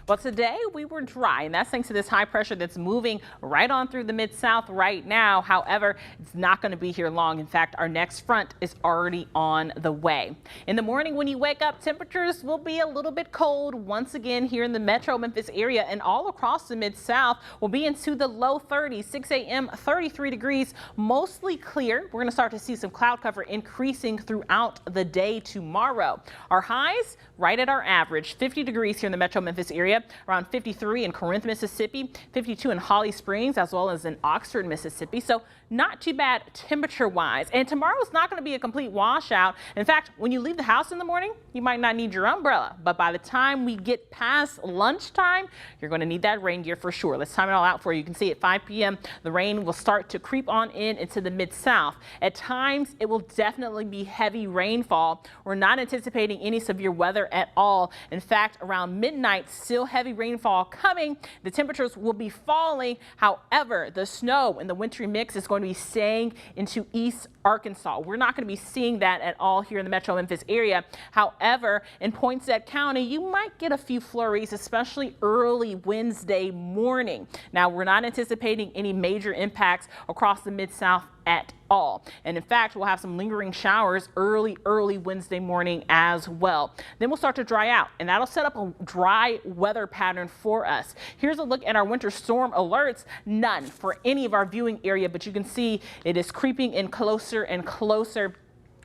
Well, today we were dry, and that's thanks to this high pressure that's moving right on through the mid-south right now. However, it's not going to be here long. In fact, our next front is already on the way. In the morning when you wake up, temperatures will be a little bit cold once again here in the metro Memphis area, and all across the mid-south will be into the low 30s. 6 a.m. 33 degrees, mostly clear. We're going to start to see some cloud cover increasing throughout the day tomorrow. Our highs right at our average, 50 degrees here in the metro Memphis area. Around 53 in Corinth, Mississippi, 52 in Holly Springs, as well as in Oxford, Mississippi. So not too bad temperature wise. And tomorrow is not going to be a complete washout. In fact, when you leave the house in the morning, you might not need your umbrella. But by the time we get past lunchtime, you're going to need that rain gear for sure. Let's time it all out for you. You can see at 5 p.m. the rain will start to creep on into the mid-south. At times, it will definitely be heavy rainfall. We're not anticipating any severe weather at all. In fact, around midnight, still heavy rainfall coming. The temperatures will be falling. However, the snow and the wintry mix is going to be staying into East Arkansas. We're not going to be seeing that at all here in the metro Memphis area. However, in Poinsett County, you might get a few flurries, especially early Wednesday morning. Now, we're not anticipating any major impacts across the mid-south at all. And in fact, we'll have some lingering showers early Wednesday morning as well. Then we'll start to dry out, and that'll set up a dry weather pattern for us. Here's a look at our winter storm alerts. None for any of our viewing area, but you can see it is creeping in closer and closer.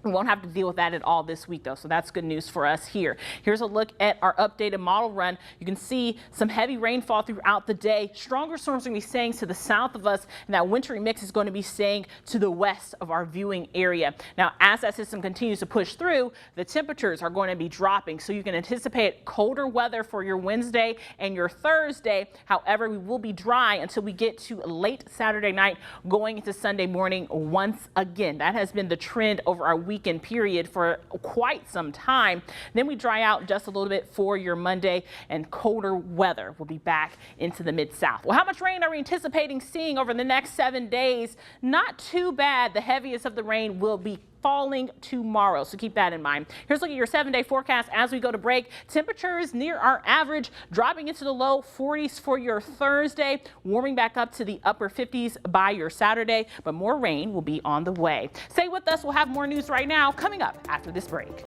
We won't have to deal with that at all this week, though, so that's good news for us here. Here's a look at our updated model run. You can see some heavy rainfall throughout the day. Stronger storms are going to be staying to the south of us, and that wintry mix is going to be staying to the west of our viewing area. Now, as that system continues to push through, the temperatures are going to be dropping, so you can anticipate colder weather for your Wednesday and your Thursday. However, we will be dry until we get to late Saturday night, going into Sunday morning once again. That has been the trend over our weekend period for quite some time. Then we dry out just a little bit for your Monday, and colder weather will be back into the mid-south. Well, how much rain are we anticipating seeing over the next 7 days? Not too bad. The heaviest of the rain will be falling tomorrow, so keep that in mind. Here's a look at your 7-day forecast as we go to break. Temperatures near our average, dropping into the low 40s for your Thursday, warming back up to the upper 50s by your Saturday, but more rain will be on the way. Stay with us. We'll have more news right now coming up after this break.